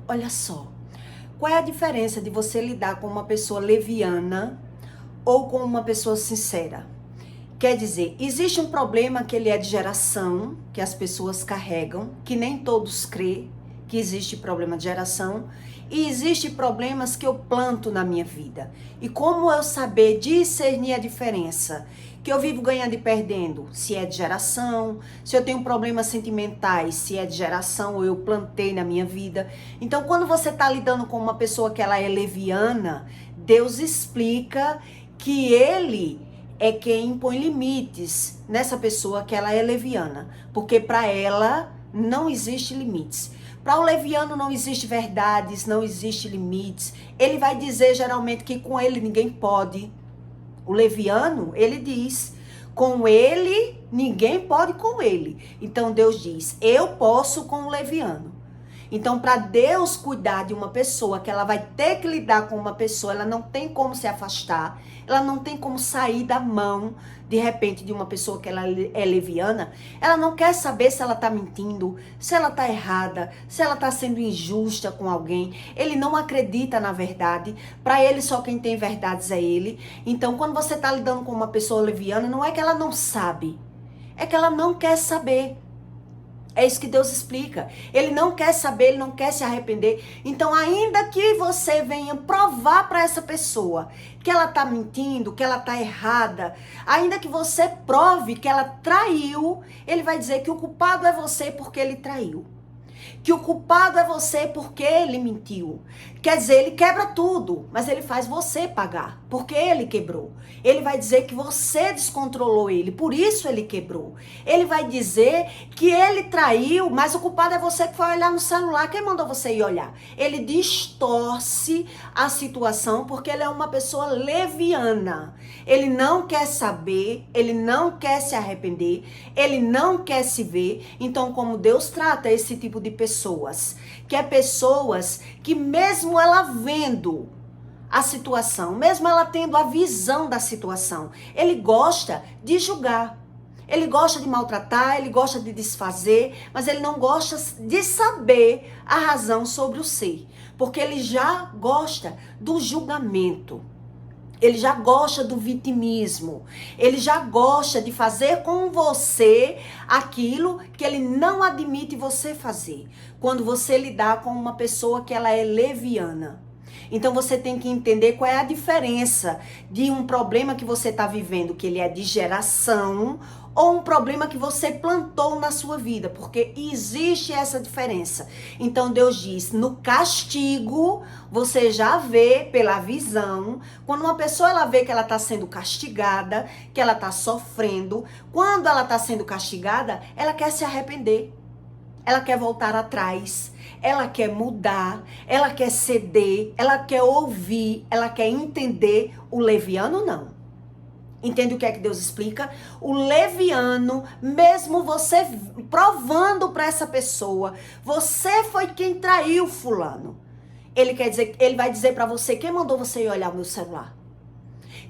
Olha só, qual é a diferença de você lidar com uma pessoa leviana ou com uma pessoa sincera? Quer dizer, existe um problema que ele é de geração, que as pessoas carregam, que nem todos crê que existe problema de geração, e existe problemas que eu planto na minha vida. E como eu saber discernir a diferença? Que eu vivo ganhando e perdendo, se é de geração, se eu tenho problemas sentimentais, se é de geração ou eu plantei na minha vida. Então, quando você está lidando com uma pessoa que ela é leviana, Deus explica que ele é quem impõe limites nessa pessoa que ela é leviana, porque para ela não existe limites. Para o leviano não existe verdades, não existe limites. Ele vai dizer geralmente que com ele ninguém pode. O leviano, ele diz, com ele ninguém pode com ele. Então Deus diz, eu posso com o leviano. Então, para Deus cuidar de uma pessoa, que ela vai ter que lidar com uma pessoa, ela não tem como se afastar, ela não tem como sair da mão, de repente, de uma pessoa que ela é leviana. Ela não quer saber se ela tá mentindo, se ela tá errada, se ela tá sendo injusta com alguém. Ele não acredita na verdade. Para ele, só quem tem verdades é ele. Então, quando você tá lidando com uma pessoa leviana, não é que ela não sabe, é que ela não quer saber. É isso que Deus explica. Ele não quer saber, ele não quer se arrepender. Então, ainda que você venha provar para essa pessoa que ela tá mentindo, que ela tá errada, ainda que você prove que ela traiu, ele vai dizer que o culpado é você porque ele traiu. Que o culpado é você porque ele mentiu. Quer dizer, ele quebra tudo, mas ele faz você pagar, porque ele quebrou. Ele vai dizer que você descontrolou ele, por isso ele quebrou. Ele vai dizer que ele traiu, mas o culpado é você que foi olhar no celular. Quem mandou você ir olhar? Ele distorce a situação porque ele é uma pessoa leviana. Ele não quer saber, ele não quer se arrepender, ele não quer se ver. Então, como Deus trata esse tipo de pessoas, que é pessoas que mesmo ela vendo a situação, mesmo ela tendo a visão da situação, ele gosta de julgar. Ele gosta de maltratar, ele gosta de desfazer, mas ele não gosta de saber a razão sobre o ser, porque ele já gosta do julgamento. Ele já gosta do vitimismo. Ele já gosta de fazer com você aquilo que ele não admite você fazer. Quando você lidar com uma pessoa que ela é leviana. Então você tem que entender qual é a diferença de um problema que você está vivendo, que ele é de geração, ou um problema que você plantou na sua vida, porque existe essa diferença. Então Deus diz, no castigo, você já vê pela visão, quando uma pessoa ela vê que ela está sendo castigada, que ela está sofrendo, quando ela está sendo castigada, ela quer se arrepender, ela quer voltar atrás, ela quer mudar, ela quer ceder, ela quer ouvir, ela quer entender. O leviano não. Entende o que é que Deus explica? O leviano, mesmo você provando para essa pessoa, você foi quem traiu fulano. Ele quer dizer, ele vai dizer para você, quem mandou você ir olhar o meu celular?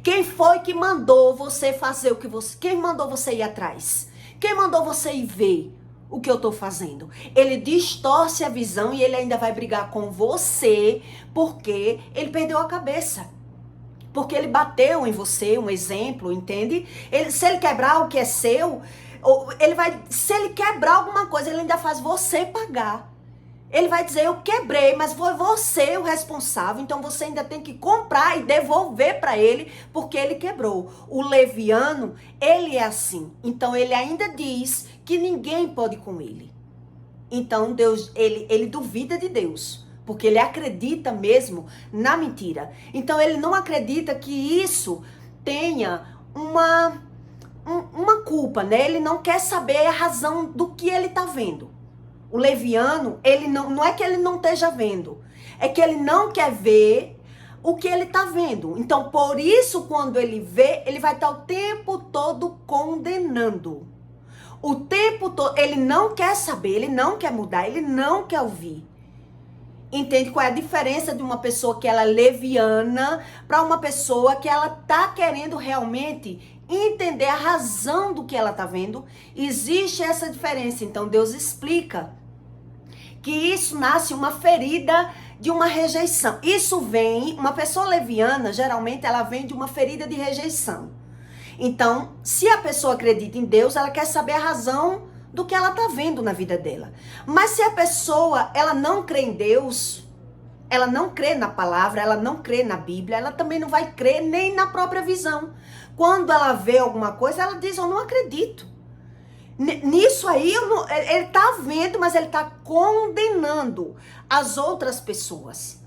Quem foi que mandou você fazer o que você, quem mandou você ir atrás? Quem mandou você ir ver o que eu tô fazendo? Ele distorce a visão e ele ainda vai brigar com você porque ele perdeu a cabeça. Porque ele bateu em você, um exemplo, entende? Se ele quebrar o que é seu, se ele quebrar alguma coisa, ele ainda faz você pagar. Ele vai dizer, eu quebrei, mas foi você o responsável, então você ainda tem que comprar e devolver para ele, porque ele quebrou. O leviano, ele é assim. Então ele ainda diz que ninguém pode com ele. Então Deus, ele duvida de Deus. Porque ele acredita mesmo na mentira. Então ele não acredita que isso tenha uma culpa, né? Ele não quer saber a razão do que ele tá vendo. O leviano, ele não é que ele não esteja vendo. É que ele não quer ver o que ele tá vendo. Então por isso quando ele vê, ele vai estar o tempo todo condenando. O tempo todo, ele não quer saber, ele não quer mudar, ele não quer ouvir. Entende qual é a diferença de uma pessoa que ela é leviana para uma pessoa que ela tá querendo realmente entender a razão do que ela tá vendo? Existe essa diferença. Então Deus explica que isso nasce uma ferida de uma rejeição. Isso vem, uma pessoa leviana, geralmente ela vem de uma ferida de rejeição. Então, se a pessoa acredita em Deus, ela quer saber a razão do que ela está vendo na vida dela. Mas se a pessoa, ela não crê em Deus, ela não crê na palavra, ela não crê na Bíblia, ela também não vai crer nem na própria visão. Quando ela vê alguma coisa, ela diz, eu não acredito. Nisso aí, ele está vendo, mas ele está condenando as outras pessoas.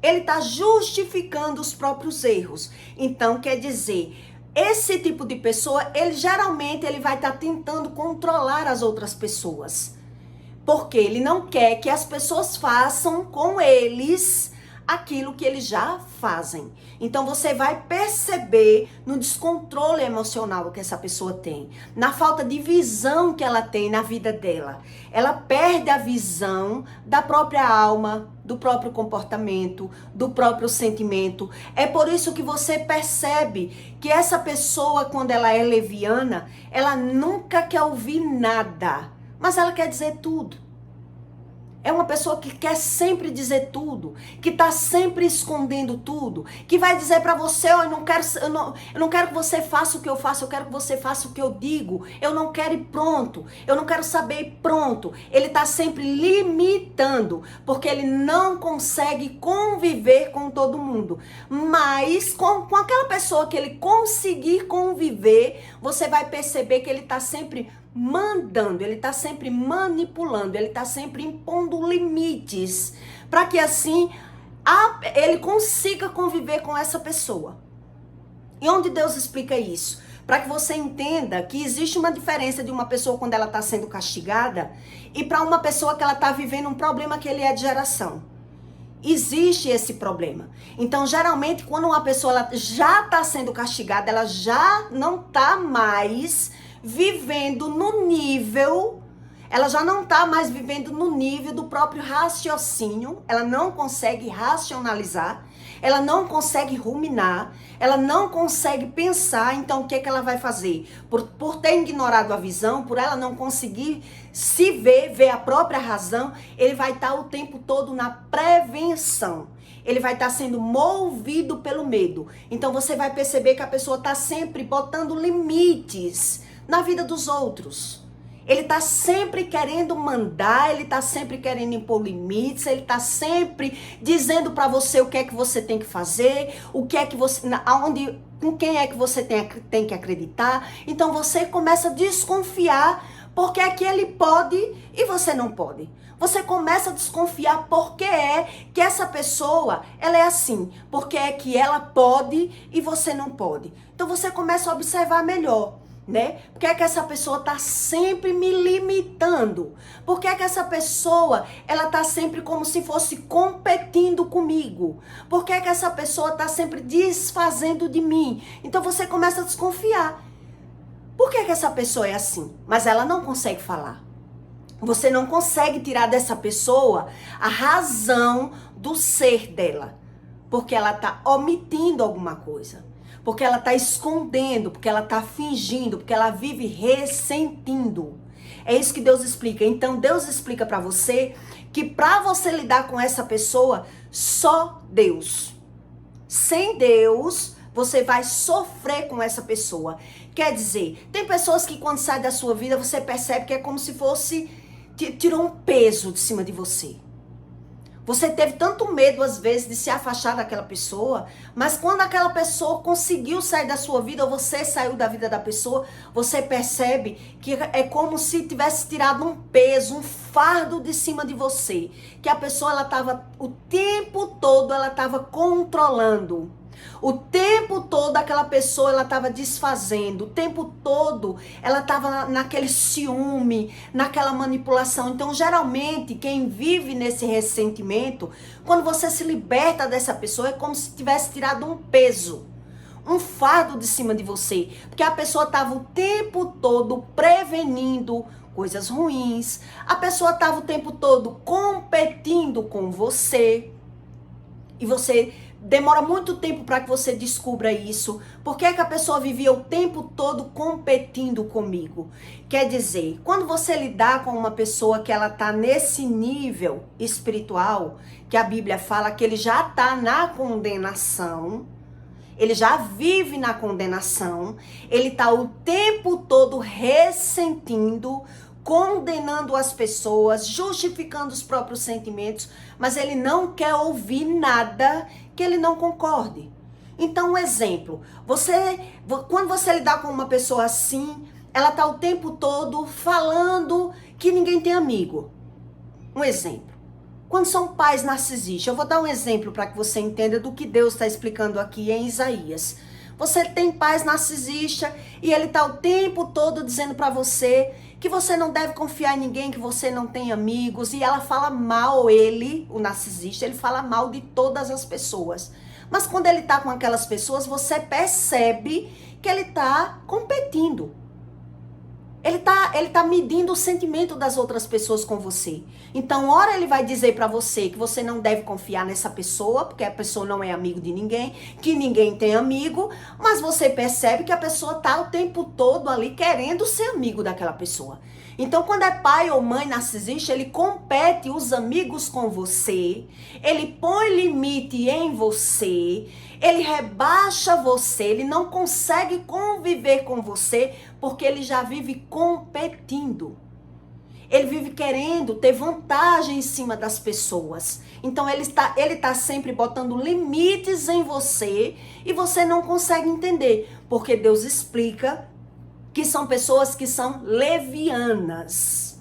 Ele está justificando os próprios erros. Então, quer dizer, esse tipo de pessoa, ele geralmente vai estar tentando controlar as outras pessoas. Porque ele não quer que as pessoas façam com eles aquilo que eles já fazem. Então você vai perceber no descontrole emocional que essa pessoa tem, na falta de visão que ela tem na vida dela. Ela perde a visão da própria alma, do próprio comportamento, do próprio sentimento. É por isso que você percebe que essa pessoa, quando ela é leviana, ela nunca quer ouvir nada, mas ela quer dizer tudo. É uma pessoa que quer sempre dizer tudo, que está sempre escondendo tudo, que vai dizer para você, eu não quero que você faça o que eu faço, eu quero que você faça o que eu digo, eu não quero ir pronto, eu não quero saber ir pronto. Ele está sempre limitando, porque ele não consegue conviver com todo mundo. Mas com aquela pessoa que ele conseguir conviver, você vai perceber que ele está sempre mandando, ele está sempre manipulando, ele está sempre impondo limites, para que assim ele consiga conviver com essa pessoa. E onde Deus explica isso? Para que você entenda que existe uma diferença de uma pessoa quando ela está sendo castigada e para uma pessoa que ela está vivendo um problema que ele é de geração. Existe esse problema. Então, geralmente, quando uma pessoa ela já está sendo castigada, ela já não está mais vivendo no nível, ela já não está mais vivendo no nível do próprio raciocínio, ela não consegue racionalizar, ela não consegue ruminar, ela não consegue pensar. Então o que ela vai fazer? Por ter ignorado a visão, por ela não conseguir se ver a própria razão, ele vai estar o tempo todo na prevenção. Ele vai estar sendo movido pelo medo. Então você vai perceber que a pessoa está sempre botando limites na vida dos outros. Ele está sempre querendo mandar, ele está sempre querendo impor limites, ele está sempre dizendo para você o que é que você tem que fazer, o que é que você, com quem é que você tem que acreditar. Então você começa a desconfiar porque é que ele pode e você não pode. Você começa a desconfiar porque é que essa pessoa, ela é assim, porque é que ela pode e você não pode. Então você começa a observar melhor. Né? Por que é que essa pessoa está sempre me limitando? Por que é que essa pessoa ela está sempre como se fosse competindo comigo? Por que é que essa pessoa está sempre desfazendo de mim? Então você começa a desconfiar. Por que é que essa pessoa é assim? Mas ela não consegue falar. Você não consegue tirar dessa pessoa a razão do ser dela. Porque ela está omitindo alguma coisa. Porque ela está escondendo, porque ela está fingindo, porque ela vive ressentindo. É isso que Deus explica. Então Deus explica para você que para você lidar com essa pessoa, só Deus. Sem Deus, você vai sofrer com essa pessoa. Quer dizer, tem pessoas que quando sai da sua vida, você percebe que é como se fosse, tirou um peso de cima de você. Você teve tanto medo, às vezes, de se afastar daquela pessoa, mas quando aquela pessoa conseguiu sair da sua vida, ou você saiu da vida da pessoa, você percebe que é como se tivesse tirado um peso, um fardo de cima de você. Que a pessoa, ela estava, o tempo todo, ela estava controlando. O tempo todo aquela pessoa ela estava desfazendo, o tempo todo ela estava naquele ciúme, naquela manipulação. Então geralmente quem vive nesse ressentimento, quando você se liberta dessa pessoa, é como se tivesse tirado um peso, um fardo de cima de você, porque a pessoa estava o tempo todo prevenindo coisas ruins, a pessoa estava o tempo todo competindo com você, e você demora muito tempo para que você descubra isso. Por que é que a pessoa vivia o tempo todo competindo comigo? Quer dizer, quando você lidar com uma pessoa que ela está nesse nível espiritual, que a Bíblia fala que ele já está na condenação, ele já vive na condenação, ele está o tempo todo ressentindo, condenando as pessoas, justificando os próprios sentimentos, mas ele não quer ouvir nada que ele não concorde. Então, um exemplo, quando você lidar com uma pessoa assim, ela está o tempo todo falando que ninguém tem amigo. Um exemplo. Quando são pais narcisistas, eu vou dar um exemplo para que você entenda do que Deus está explicando aqui em Isaías. Você tem pais narcisistas e ele está o tempo todo dizendo para você que você não deve confiar em ninguém, que você não tem amigos. E ela fala mal, o narcisista, ele fala mal de todas as pessoas. Mas quando ele está com aquelas pessoas, você percebe que ele está competindo. Ele tá medindo o sentimento das outras pessoas com você. Então, ora ele vai dizer pra você que você não deve confiar nessa pessoa, porque a pessoa não é amigo de ninguém, que ninguém tem amigo, mas você percebe que a pessoa tá o tempo todo ali querendo ser amigo daquela pessoa. Então, quando é pai ou mãe narcisista, ele compete os amigos com você, ele põe limite em você, ele rebaixa você, ele não consegue conviver com você porque ele já vive competindo. Ele vive querendo ter vantagem em cima das pessoas. Então ele está sempre botando limites em você e você não consegue entender. Porque Deus explica que são pessoas que são levianas.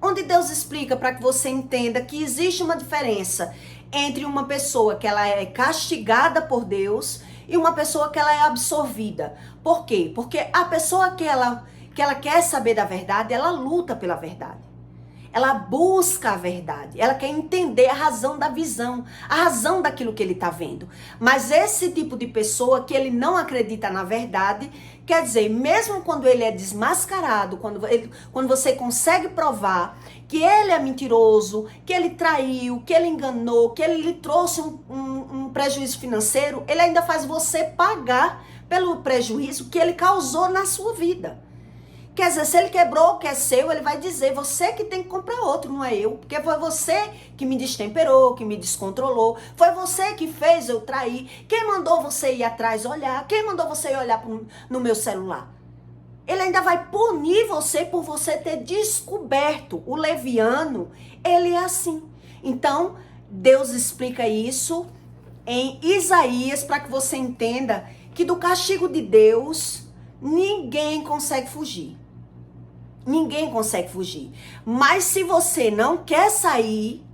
Onde Deus explica para que você entenda que existe uma diferença entre uma pessoa que ela é castigada por Deus e uma pessoa que ela é absorvida. Por quê? Porque a pessoa que ela quer saber da verdade, ela luta pela verdade. Ela busca a verdade. Ela quer entender a razão da visão, a razão daquilo que ele está vendo. Mas esse tipo de pessoa que ele não acredita na verdade, quer dizer, mesmo quando ele é desmascarado, quando você consegue provar que ele é mentiroso, que ele traiu, que ele enganou, que ele lhe trouxe um prejuízo financeiro, ele ainda faz você pagar pelo prejuízo que ele causou na sua vida. Quer dizer, se ele quebrou o que é seu, ele vai dizer, você que tem que comprar outro, não é eu. Porque foi você que me destemperou, que me descontrolou. Foi você que fez eu trair. Quem mandou você ir atrás olhar? Quem mandou você ir olhar no meu celular? Ele ainda vai punir você por você ter descoberto. O leviano, ele é assim. Então, Deus explica isso em Isaías para que você entenda que do castigo de Deus, ninguém consegue fugir. Ninguém consegue fugir. Mas se você não quer sair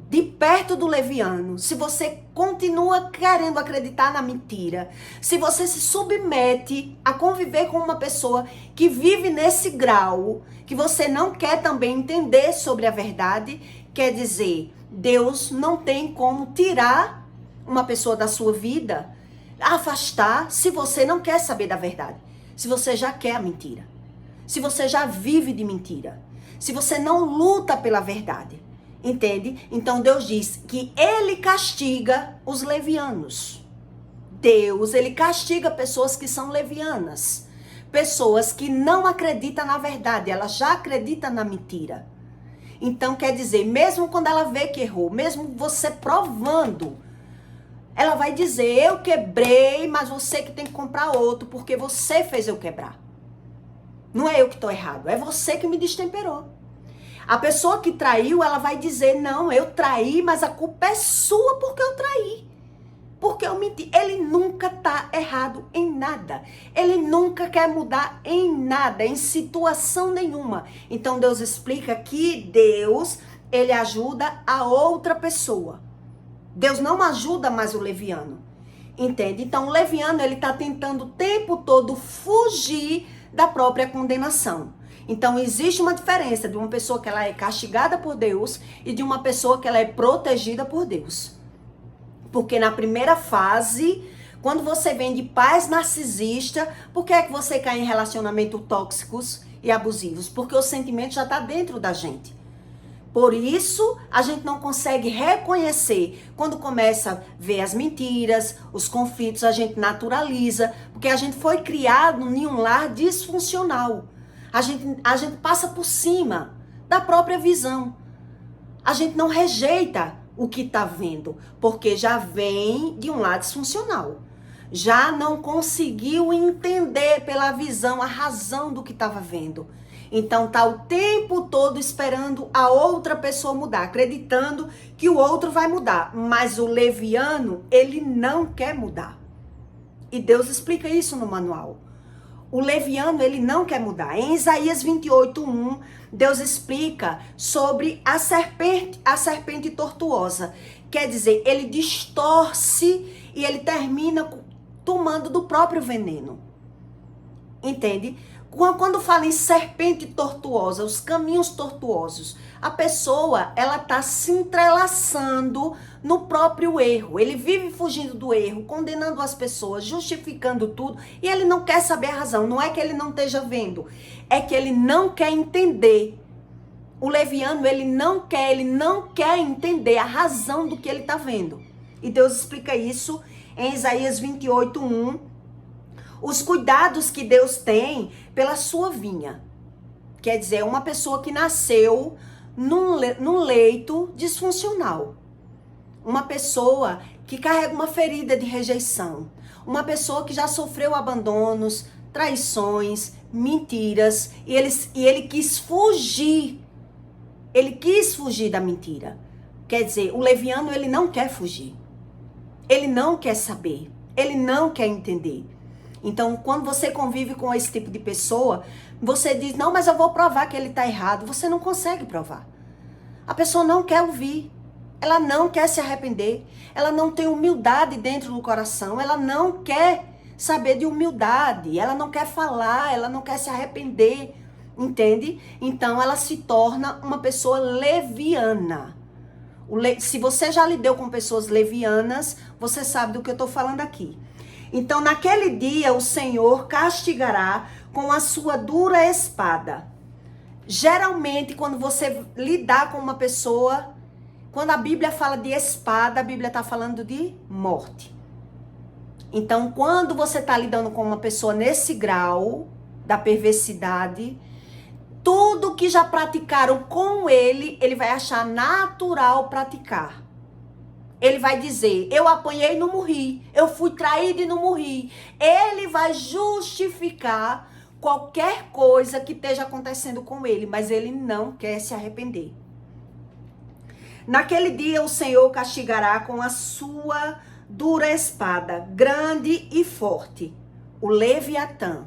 de perto do leviano, se você continua querendo acreditar na mentira, se você se submete a conviver com uma pessoa que vive nesse grau, que você não quer também entender sobre a verdade, quer dizer, Deus não tem como tirar uma pessoa da sua vida, afastar, se você não quer saber da verdade, se você já quer a mentira. Se você já vive de mentira, se você não luta pela verdade, entende? Então Deus diz que ele castiga os levianos. Deus, ele castiga pessoas que são levianas, pessoas que não acreditam na verdade, ela já acredita na mentira. Então quer dizer, mesmo quando ela vê que errou, mesmo você provando, ela vai dizer, eu quebrei, mas você que tem que comprar outro, porque você fez eu quebrar. Não é eu que estou errado, é você que me destemperou. A pessoa que traiu, ela vai dizer, não, eu traí, mas a culpa é sua porque eu traí. Porque eu menti. Ele nunca está errado em nada. Ele nunca quer mudar em nada, em situação nenhuma. Então Deus explica que Deus, ele ajuda a outra pessoa. Deus não ajuda mais o leviano. Entende? Então o leviano, ele está tentando o tempo todo fugir da própria condenação. Então existe uma diferença de uma pessoa que ela é castigada por Deus e de uma pessoa que ela é protegida por Deus. Porque na primeira fase, quando você vem de pais narcisistas, por que é que você cai em relacionamentos tóxicos e abusivos? Porque o sentimento já está dentro da gente. Por isso, a gente não consegue reconhecer. Quando começa a ver as mentiras, os conflitos, a gente naturaliza, porque a gente foi criado em um lar disfuncional. A gente passa por cima da própria visão. A gente não rejeita o que está vendo, porque já vem de um lar disfuncional. Já não conseguiu entender pela visão a razão do que estava vendo. Então tá o tempo todo esperando a outra pessoa mudar, acreditando que o outro vai mudar. Mas o leviano, ele não quer mudar. E Deus explica isso no manual. O leviano, ele não quer mudar. Em Isaías 28:1, Deus explica sobre a serpente tortuosa. Quer dizer, ele distorce e ele termina tomando do próprio veneno. Entende? Quando fala em serpente tortuosa, os caminhos tortuosos, a pessoa, ela tá se entrelaçando no próprio erro. Ele vive fugindo do erro, condenando as pessoas, justificando tudo, e ele não quer saber a razão. Não é que ele não esteja vendo, é que ele não quer entender. O leviano, ele não quer entender a razão do que ele tá vendo. E Deus explica isso em Isaías 28:1. Os cuidados que Deus tem pela sua vinha. Quer dizer, uma pessoa que nasceu num leito disfuncional. Uma pessoa que carrega uma ferida de rejeição. Uma pessoa que já sofreu abandonos, traições, mentiras. E ele quis fugir. Ele quis fugir da mentira. Quer dizer, o leviano, ele não quer fugir. Ele não quer saber. Ele não quer entender. Então, quando você convive com esse tipo de pessoa, você diz, não, mas eu vou provar que ele está errado. Você não consegue provar. A pessoa não quer ouvir. Ela não quer se arrepender. Ela não tem humildade dentro do coração. Ela não quer saber de humildade. Ela não quer falar. Ela não quer se arrepender. Entende? Então, ela se torna uma pessoa leviana. Se você já lidou com pessoas levianas, você sabe do que eu estou falando aqui. Então, naquele dia, o Senhor castigará com a sua dura espada. Geralmente, quando você lidar com uma pessoa, quando a Bíblia fala de espada, a Bíblia está falando de morte. Então, quando você está lidando com uma pessoa nesse grau da perversidade, tudo que já praticaram com ele, ele vai achar natural praticar. Ele vai dizer, eu apanhei e não morri, eu fui traído e não morri. Ele vai justificar qualquer coisa que esteja acontecendo com ele, mas ele não quer se arrepender. Naquele dia o Senhor castigará com a sua dura espada, grande e forte, o Leviatã.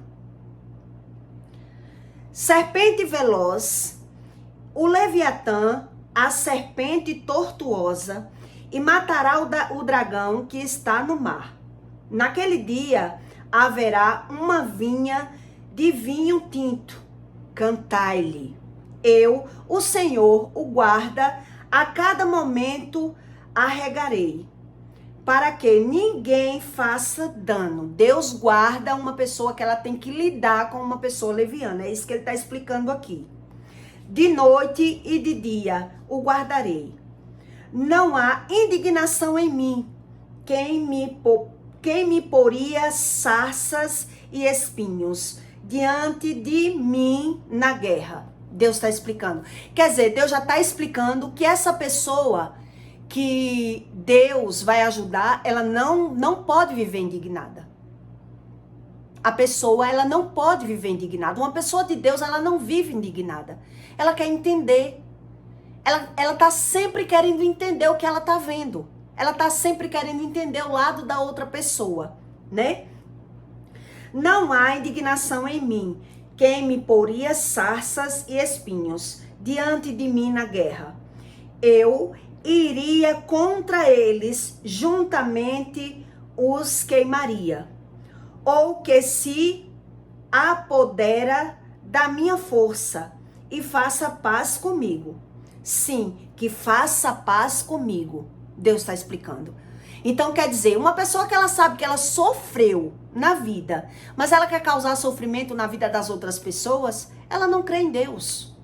Serpente veloz, o Leviatã, a serpente tortuosa, e matará o dragão que está no mar. Naquele dia haverá uma vinha de vinho tinto. Cantai-lhe. Eu, o Senhor, o guarda, a cada momento arregarei, para que ninguém faça dano. Deus guarda uma pessoa que ela tem que lidar com uma pessoa leviana. É isso que ele está explicando aqui. De noite e de dia o guardarei. Não há indignação em mim. Quem me poria sarças e espinhos diante de mim na guerra? Deus está explicando. Quer dizer, Deus já está explicando que essa pessoa que Deus vai ajudar, ela não pode viver indignada. A pessoa, ela não pode viver indignada. Uma pessoa de Deus, ela não vive indignada. Ela quer entender. Ela tá sempre querendo entender o que ela tá vendo. Ela tá sempre querendo entender o lado da outra pessoa, né? Não há indignação em mim. Quem me poria sarças e espinhos diante de mim na guerra? Eu iria contra eles, juntamente os queimaria. Ou que se apodera da minha força e faça paz comigo. Sim, que faça paz comigo. Deus está explicando. Então, quer dizer, uma pessoa que ela sabe que ela sofreu na vida, mas ela quer causar sofrimento na vida das outras pessoas, ela não crê em Deus.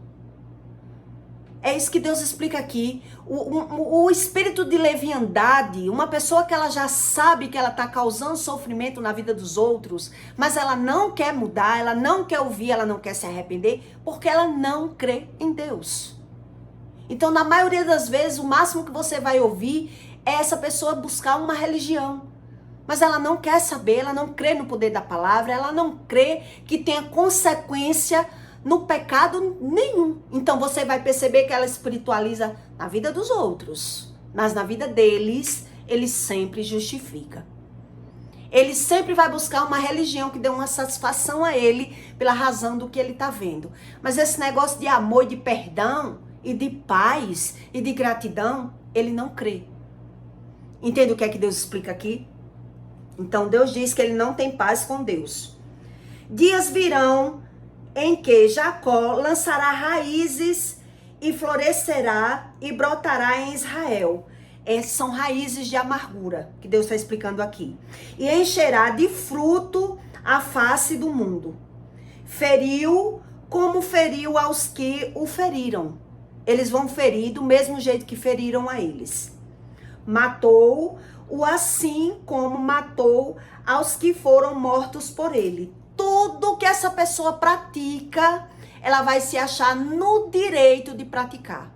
É isso que Deus explica aqui. O espírito de leviandade, uma pessoa que ela já sabe que ela está causando sofrimento na vida dos outros, mas ela não quer mudar, ela não quer ouvir, ela não quer se arrepender, porque ela não crê em Deus. Então, na maioria das vezes, o máximo que você vai ouvir é essa pessoa buscar uma religião. Mas ela não quer saber, ela não crê no poder da palavra, ela não crê que tenha consequência no pecado nenhum. Então você vai perceber que ela espiritualiza na vida dos outros, mas na vida deles, ele sempre justifica. Ele sempre vai buscar uma religião que dê uma satisfação a ele pela razão do que ele está vendo. Mas esse negócio de amor, de perdão e de paz e de gratidão, ele não crê. Entende o que é que Deus explica aqui? Então Deus diz que ele não tem paz com Deus. Dias virão em que Jacó lançará raízes e florescerá e brotará em Israel. São raízes de amargura, que Deus está explicando aqui. E encherá de fruto a face do mundo. Feriu como feriu aos que o feriram. Eles vão ferir do mesmo jeito que feriram a eles. Matou-o assim como matou aos que foram mortos por ele. Tudo que essa pessoa pratica, ela vai se achar no direito de praticar.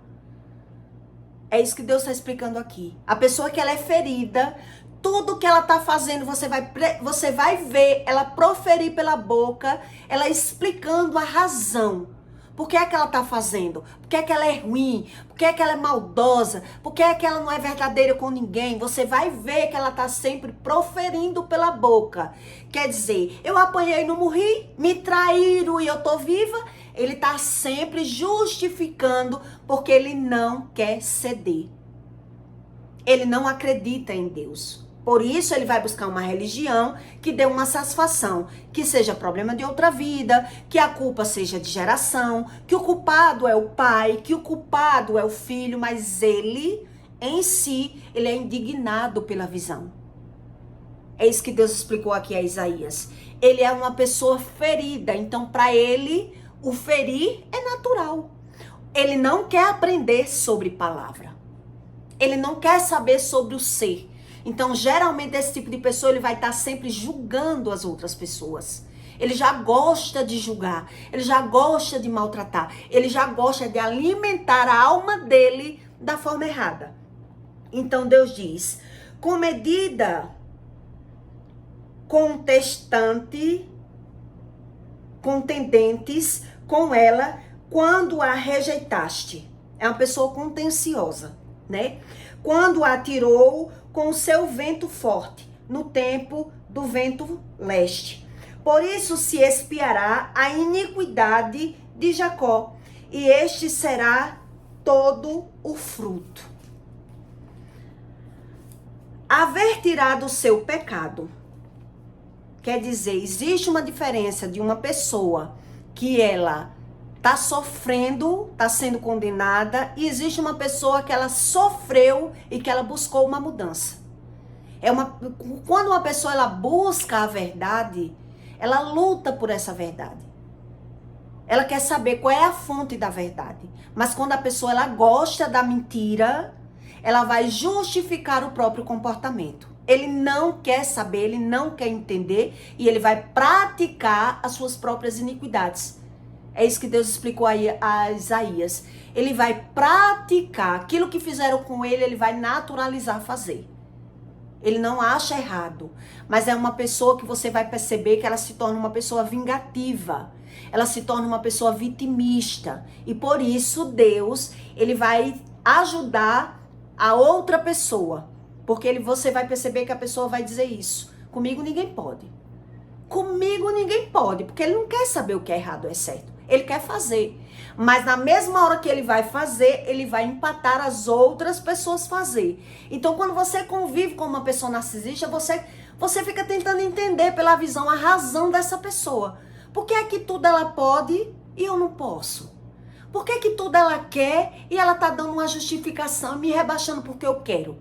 É isso que Deus está explicando aqui. A pessoa que ela é ferida, tudo que ela está fazendo, você vai ver ela proferir pela boca, ela explicando a razão. Por que é que ela está fazendo? Por que é que ela é ruim? Por que é que ela é maldosa? Por que é que ela não é verdadeira com ninguém? Você vai ver que ela está sempre proferindo pela boca. Quer dizer, eu apanhei e não morri, me traíram e eu tô viva. Ele está sempre justificando porque ele não quer ceder. Ele não acredita em Deus. Por isso ele vai buscar uma religião que dê uma satisfação, que seja problema de outra vida, que a culpa seja de geração, que o culpado é o pai, que o culpado é o filho, mas ele, em si, ele é indignado pela visão. É isso que Deus explicou aqui a Isaías. Ele é uma pessoa ferida, então para ele, o ferir é natural. Ele não quer aprender sobre palavra. Ele não quer saber sobre o ser. Então, geralmente, esse tipo de pessoa, ele vai estar sempre julgando as outras pessoas. Ele já gosta de julgar, ele já gosta de maltratar, ele já gosta de alimentar a alma dele da forma errada. Então, Deus diz, com medida contendentes com ela, quando a rejeitaste. É uma pessoa contenciosa, né? Quando a tirou com o seu vento forte, no tempo do vento leste. Por isso se expiará a iniquidade de Jacó, e este será todo o fruto. Haver tirado o seu pecado, quer dizer, existe uma diferença de uma pessoa que ela está sofrendo, está sendo condenada, e existe uma pessoa que ela sofreu e que ela buscou uma mudança. Quando uma pessoa ela busca a verdade, ela luta por essa verdade. Ela quer saber qual é a fonte da verdade. Mas quando a pessoa ela gosta da mentira, ela vai justificar o próprio comportamento. Ele não quer saber, ele não quer entender e ele vai praticar as suas próprias iniquidades. É isso que Deus explicou aí a Isaías. Ele vai praticar aquilo que fizeram com ele, ele vai naturalizar fazer. Ele não acha errado, mas é uma pessoa que você vai perceber que ela se torna uma pessoa vingativa. Ela se torna uma pessoa vitimista. E por isso Deus, ele vai ajudar a outra pessoa. Porque você vai perceber que a pessoa vai dizer isso. Comigo ninguém pode. Comigo ninguém pode, porque ele não quer saber o que é errado ou é certo. Ele quer fazer. Mas na mesma hora que ele vai fazer, ele vai empatar as outras pessoas fazer. Então, quando você convive com uma pessoa narcisista, você fica tentando entender pela visão a razão dessa pessoa. Por que é que tudo ela pode e eu não posso? Por que é que tudo ela quer e ela tá dando uma justificação e me rebaixando porque eu quero?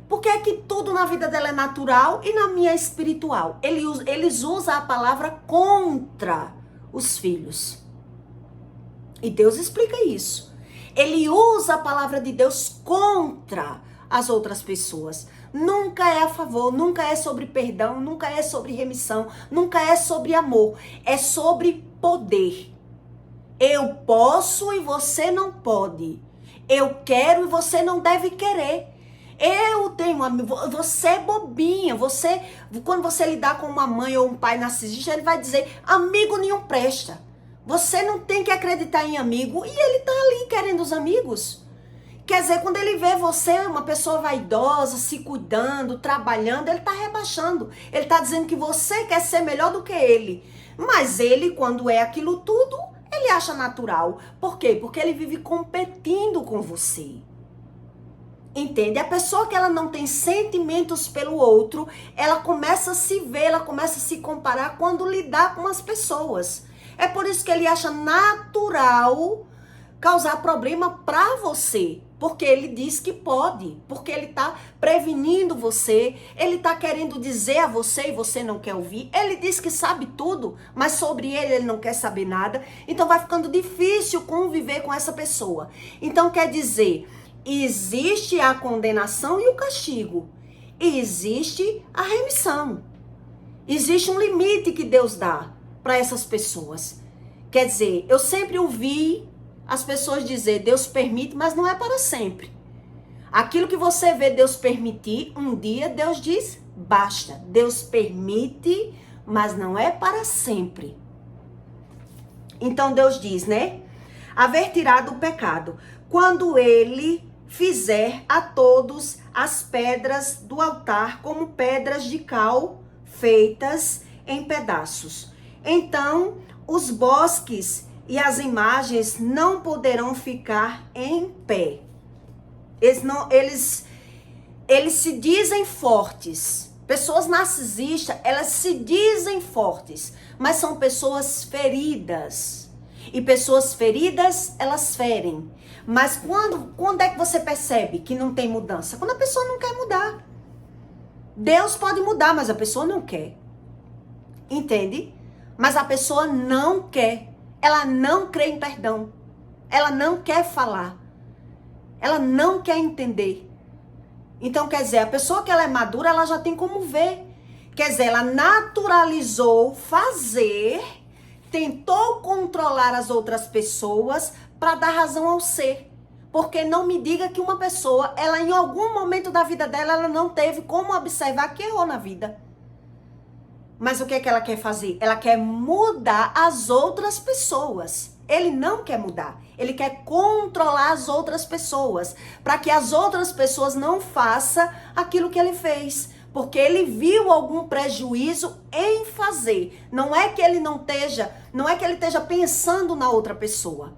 Por que é que tudo na vida dela é natural e na minha é espiritual? Eles usam a palavra contra os filhos. E Deus explica isso. ele usa a palavra de Deus contra as outras pessoas. Nunca é a favor, nunca é sobre perdão, nunca é sobre remissão, nunca é sobre amor. É sobre poder. Eu posso e você não pode. Eu quero e você não deve querer. Eu tenho amigo, você é bobinha, quando você lidar com uma mãe ou um pai narcisista, ele vai dizer, amigo nenhum presta. Você não tem que acreditar em amigo e ele tá ali querendo os amigos. Quer dizer, quando ele vê você, uma pessoa vaidosa, se cuidando, trabalhando, ele tá rebaixando. Ele tá dizendo que você quer ser melhor do que ele. Mas ele, quando é aquilo tudo, ele acha natural. Por quê? Porque ele vive competindo com você. Entende? A pessoa que ela não tem sentimentos pelo outro, ela começa a se ver, ela começa a se comparar quando lidar com as pessoas. É por isso que ele acha natural causar problema pra você. Porque ele diz que pode. Porque ele tá prevenindo você. Ele tá querendo dizer a você e você não quer ouvir. Ele diz que sabe tudo, mas sobre ele não quer saber nada. Então vai ficando difícil conviver com essa pessoa. Então quer dizer, existe a condenação e o castigo. E existe a remissão. Existe um limite que Deus dá para essas pessoas. Quer dizer, eu sempre ouvi as pessoas dizer, Deus permite, mas não é para sempre. Aquilo que você vê Deus permitir, um dia Deus diz, basta. Deus permite, mas não é para sempre. Então Deus diz, né? Haver tirado o pecado. Quando ele fizer a todos as pedras do altar como pedras de cal feitas em pedaços. Então os bosques e as imagens não poderão ficar em pé. Eles se dizem fortes. Pessoas narcisistas, elas se dizem fortes, mas são pessoas feridas. E pessoas feridas, elas ferem. Mas quando é que você percebe que não tem mudança? Quando a pessoa não quer mudar. Deus pode mudar, mas a pessoa não quer. Entende? Mas a pessoa não quer. Ela não crê em perdão. Ela não quer falar. Ela não quer entender. Então, quer dizer, a pessoa que ela é madura, ela já tem como ver. Quer dizer, ela naturalizou fazer, tentou controlar as outras pessoas para dar razão ao ser. Porque não me diga que uma pessoa, ela em algum momento da vida dela, ela não teve como observar que errou na vida. Mas o que é que ela quer fazer? Ela quer mudar as outras pessoas. Ele não quer mudar. Ele quer controlar as outras pessoas. Para que as outras pessoas não façam aquilo que ele fez. Porque ele viu algum prejuízo em fazer. Não é que ele esteja pensando na outra pessoa.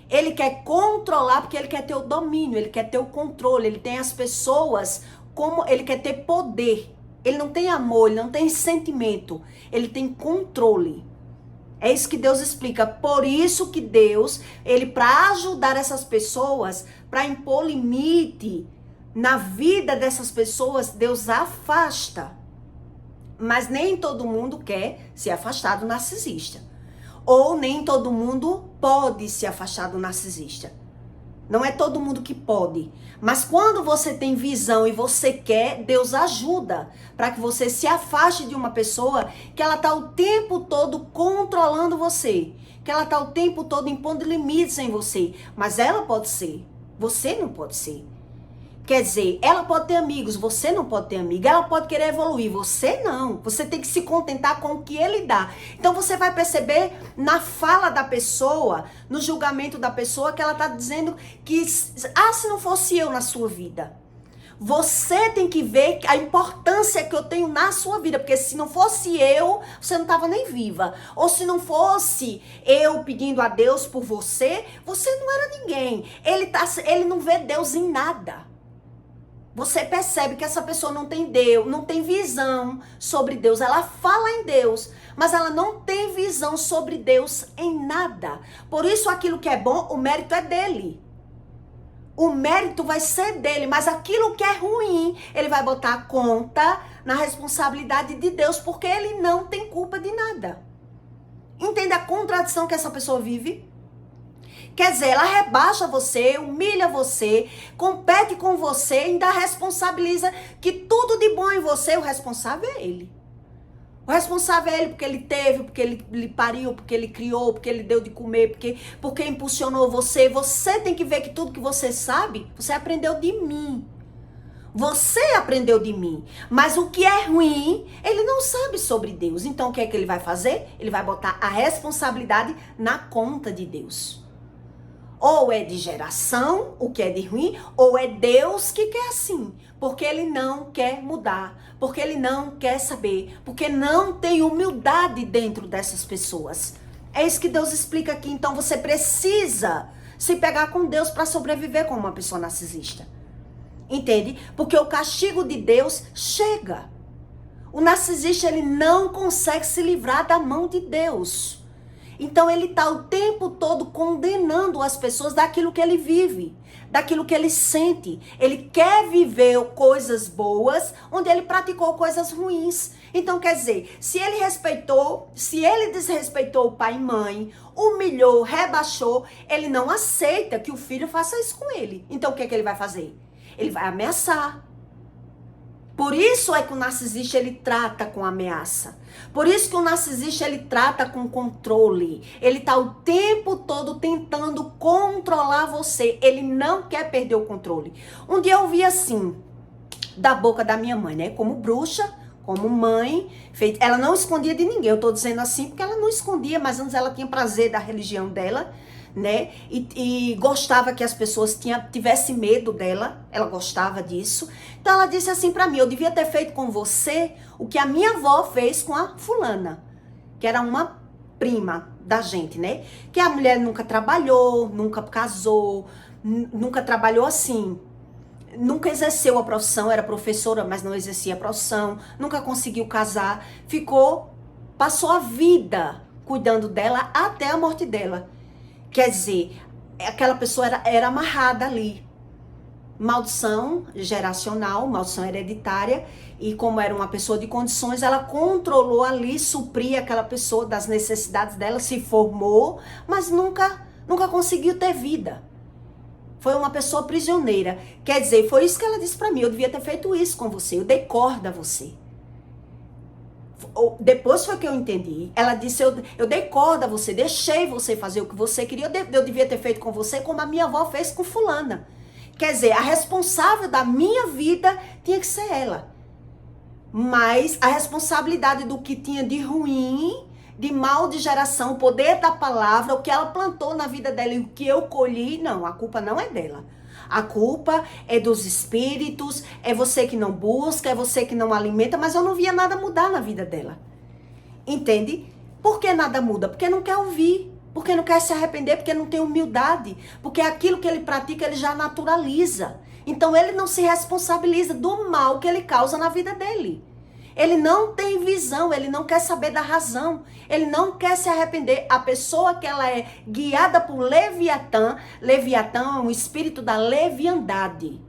Ele quer controlar porque ele quer ter o domínio, ele quer ter o controle. Ele tem as pessoas como ele quer ter poder. Ele não tem amor, ele não tem sentimento, ele tem controle. É isso que Deus explica. Por isso que Deus, ele para ajudar essas pessoas, para impor limite na vida dessas pessoas, Deus afasta. Mas nem todo mundo quer se afastar do narcisista. Ou nem todo mundo pode se afastar do narcisista. Não é todo mundo que pode. Mas quando você tem visão e você quer, Deus ajuda para que você se afaste de uma pessoa que ela está o tempo todo controlando você. Que ela está o tempo todo impondo limites em você. Mas ela pode ser. Você não pode ser. Quer dizer, ela pode ter amigos, você não pode ter amiga. Ela pode querer evoluir, você não. Você tem que se contentar com o que ele dá. Então você vai perceber na fala da pessoa, no julgamento da pessoa, que ela está dizendo que, se não fosse eu na sua vida. Você tem que ver a importância que eu tenho na sua vida. Porque se não fosse eu, você não estava nem viva. Ou se não fosse eu pedindo a Deus por você, você não era ninguém. Ele não vê Deus em nada. Você percebe que essa pessoa não tem Deus, não tem visão sobre Deus. Ela fala em Deus, mas ela não tem visão sobre Deus em nada. Por isso, aquilo que é bom, o mérito é dele. O mérito vai ser dele, mas aquilo que é ruim, ele vai botar a conta na responsabilidade de Deus, porque ele não tem culpa de nada. Entende a contradição que essa pessoa vive? Quer dizer, ela rebaixa você, humilha você, compete com você, ainda responsabiliza que tudo de bom em você, o responsável é ele. O responsável é ele porque ele teve, porque ele lhe pariu, porque ele criou, porque ele deu de comer, porque impulsionou você. Você tem que ver que tudo que você sabe, você aprendeu de mim. Você aprendeu de mim. Mas o que é ruim, ele não sabe sobre Deus. Então o que é que ele vai fazer? Ele vai botar a responsabilidade na conta de Deus. Ou é de geração, o que é de ruim, ou é Deus que quer assim. Porque ele não quer mudar, porque ele não quer saber, porque não tem humildade dentro dessas pessoas. É isso que Deus explica aqui. Então você precisa se pegar com Deus para sobreviver como uma pessoa narcisista. Entende? Porque o castigo de Deus chega. O narcisista, ele não consegue se livrar da mão de Deus. Então ele está o tempo todo condenando as pessoas daquilo que ele vive, daquilo que ele sente. Ele quer viver coisas boas onde ele praticou coisas ruins. Então quer dizer, se ele desrespeitou o pai e mãe, humilhou, rebaixou, ele não aceita que o filho faça isso com ele. Então o que é que ele vai fazer? Ele vai ameaçar. Por isso é que o narcisista, ele trata com ameaça. Por isso que o narcisista, ele trata com controle. Ele tá o tempo todo tentando controlar você. Ele não quer perder o controle. Um dia eu ouvi assim, da boca da minha mãe, né? Como bruxa, como mãe, ela não escondia de ninguém. Eu tô dizendo assim porque ela não escondia, mas antes ela tinha prazer da religião dela, né? E gostava que as pessoas tivessem medo dela. Ela gostava disso. Então ela disse assim pra mim: eu devia ter feito com você o que a minha avó fez com a fulana, que era uma prima da gente, né? Que a mulher nunca trabalhou, nunca casou, nunca trabalhou assim, nunca exerceu a profissão, era professora, mas não exercia a profissão, nunca conseguiu casar, passou a vida cuidando dela até a morte dela. Quer dizer, aquela pessoa era amarrada ali. Maldição geracional, maldição hereditária, e como era uma pessoa de condições, ela controlou ali, supria aquela pessoa das necessidades dela, se formou, mas nunca conseguiu ter vida. Foi uma pessoa prisioneira. Quer dizer, foi isso que ela disse pra mim: eu devia ter feito isso com você, eu dei corda a você. Depois foi que eu entendi. Ela disse: eu dei corda a você, deixei você fazer o que você queria, eu devia ter feito com você como a minha avó fez com fulana. Quer dizer, a responsável da minha vida tinha que ser ela. Mas a responsabilidade do que tinha de ruim, de mal de geração, o poder da palavra, o que ela plantou na vida dela e o que eu colhi, não, a culpa não é dela. A culpa é dos espíritos, é você que não busca, é você que não alimenta, mas eu não via nada mudar na vida dela. Entende? Por que nada muda? Porque não quer ouvir, porque não quer se arrepender, porque não tem humildade, porque aquilo que ele pratica ele já naturaliza. Então ele não se responsabiliza do mal que ele causa na vida dele. Ele não tem visão, ele não quer saber da razão, ele não quer se arrepender. A pessoa que ela é guiada por Leviatã, Leviatã é um espírito da leviandade,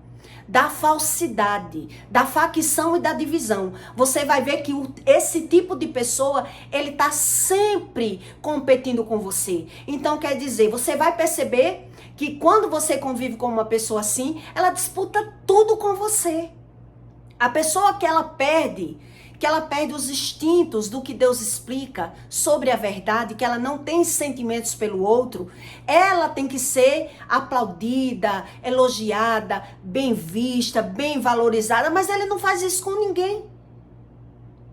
da falsidade, da facção e da divisão. Você vai ver que esse tipo de pessoa, ele tá sempre competindo com você. Então quer dizer, você vai perceber que quando você convive com uma pessoa assim, ela disputa tudo com você. A pessoa que ela perde os instintos do que Deus explica sobre a verdade, que ela não tem sentimentos pelo outro, ela tem que ser aplaudida, elogiada, bem vista, bem valorizada, mas ele não faz isso com ninguém.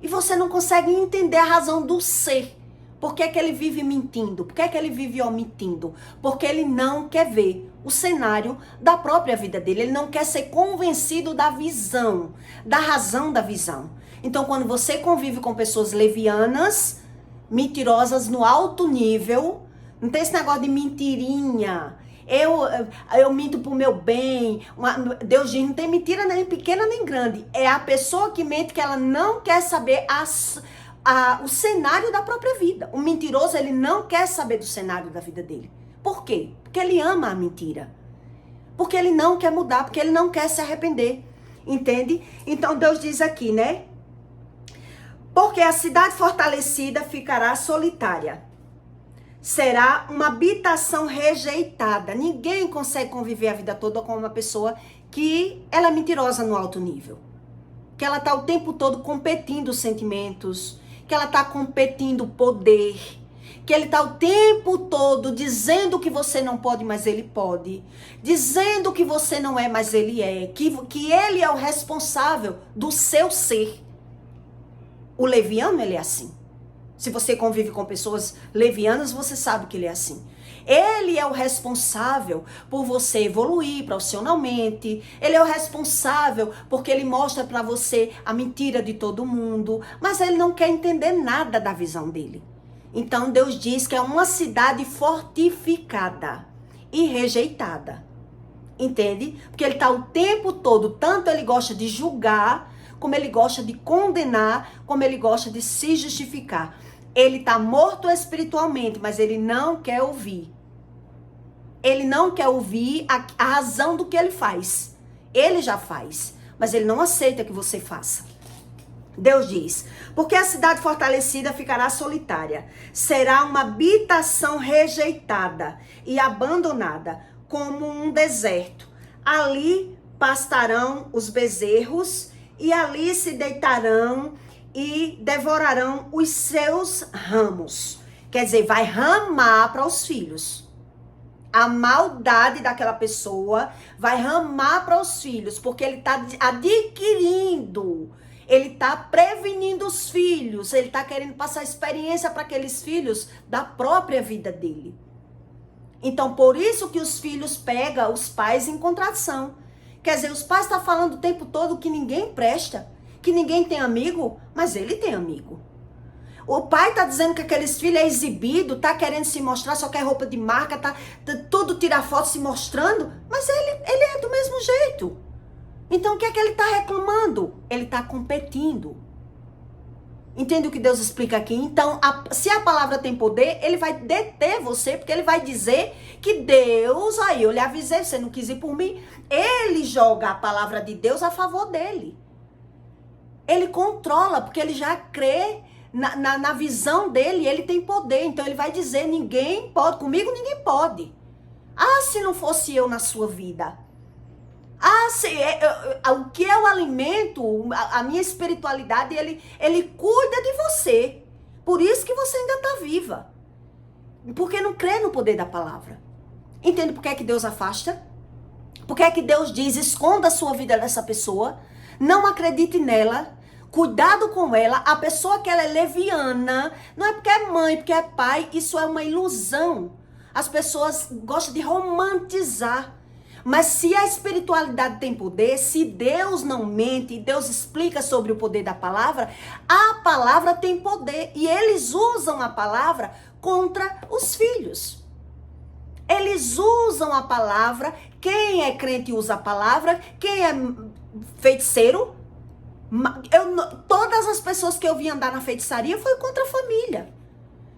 E você não consegue entender a razão do ser. Por que é que ele vive mentindo? Por que é que ele vive omitindo? Porque ele não quer ver o cenário da própria vida dele. Ele não quer ser convencido da visão, da razão da visão. Então, quando você convive com pessoas levianas, mentirosas no alto nível, não tem esse negócio de mentirinha. Eu minto pro meu bem. Deus diz, não tem mentira nem pequena nem grande. É a pessoa que mente que ela não quer saber o cenário da própria vida. O mentiroso, ele não quer saber do cenário da vida dele. Por quê? Porque ele ama a mentira. Porque ele não quer mudar, porque ele não quer se arrepender. Entende? Então Deus diz aqui, né? Porque a cidade fortalecida ficará solitária. será uma habitação rejeitada. Ninguém consegue conviver a vida toda com uma pessoa que ela é mentirosa no alto nível. Que ela está o tempo todo competindo sentimentos, que ela está competindo poder, que ele está o tempo todo dizendo que você não pode, mas ele pode, dizendo que você não é, mas ele é, que ele é o responsável do seu ser. O leviano, ele é assim. Se você convive com pessoas levianas, você sabe que ele é assim. Ele é o responsável por você evoluir profissionalmente. Ele é o responsável porque ele mostra para você a mentira de todo mundo. Mas ele não quer entender nada da visão dele. Então Deus diz que é uma cidade fortificada e rejeitada. Entende? Porque ele está o tempo todo, tanto ele gosta de julgar, como ele gosta de condenar, como ele gosta de se justificar. Ele está morto espiritualmente, mas ele não quer ouvir. Ele não quer ouvir a razão do que ele faz. Ele já faz, mas ele não aceita que você faça. Deus diz, porque a cidade fortalecida ficará solitária, será uma habitação rejeitada e abandonada, como um deserto. Ali pastarão os bezerros e ali se deitarão e devorarão os seus ramos. Quer dizer, vai ramar para os filhos. A maldade daquela pessoa vai ramar para os filhos, porque ele está adquirindo, ele está prevenindo os filhos, ele está querendo passar experiência para aqueles filhos da própria vida dele. Então, por isso que os filhos pegam os pais em contradição. Quer dizer, os pais estão falando o tempo todo que ninguém presta, que ninguém tem amigo, mas ele tem amigo. O pai tá dizendo que aqueles filhos é exibido, tá querendo se mostrar, só quer roupa de marca, tá tudo tirar foto se mostrando, mas ele é do mesmo jeito. Então o que é que ele tá reclamando? Ele tá competindo. Entende o que Deus explica aqui? Então, se a palavra tem poder, ele vai deter você, porque ele vai dizer que Deus, aí eu lhe avisei, você não quis ir por mim, ele joga a palavra de Deus a favor dele. Ele controla, porque ele já crê na visão dele, ele tem poder. Então ele vai dizer, ninguém pode, comigo ninguém pode. Ah, se não fosse eu na sua vida. Ah, o que eu alimento, a minha espiritualidade, ele cuida de você. Por isso que você ainda está viva. Porque não crê no poder da palavra. Entende por que é que Deus afasta? Por que é que Deus diz, esconda a sua vida dessa pessoa, não acredite nela, cuidado com ela, a pessoa que ela é leviana, não é porque é mãe, porque é pai, isso é uma ilusão. As pessoas gostam de romantizar. Mas se a espiritualidade tem poder, se Deus não mente, Deus explica sobre o poder da palavra, a palavra tem poder. E eles usam a palavra contra os filhos. Eles usam a palavra, quem é crente usa a palavra, quem é feiticeiro, todas as pessoas que eu vi andar na feitiçaria foi contra a família.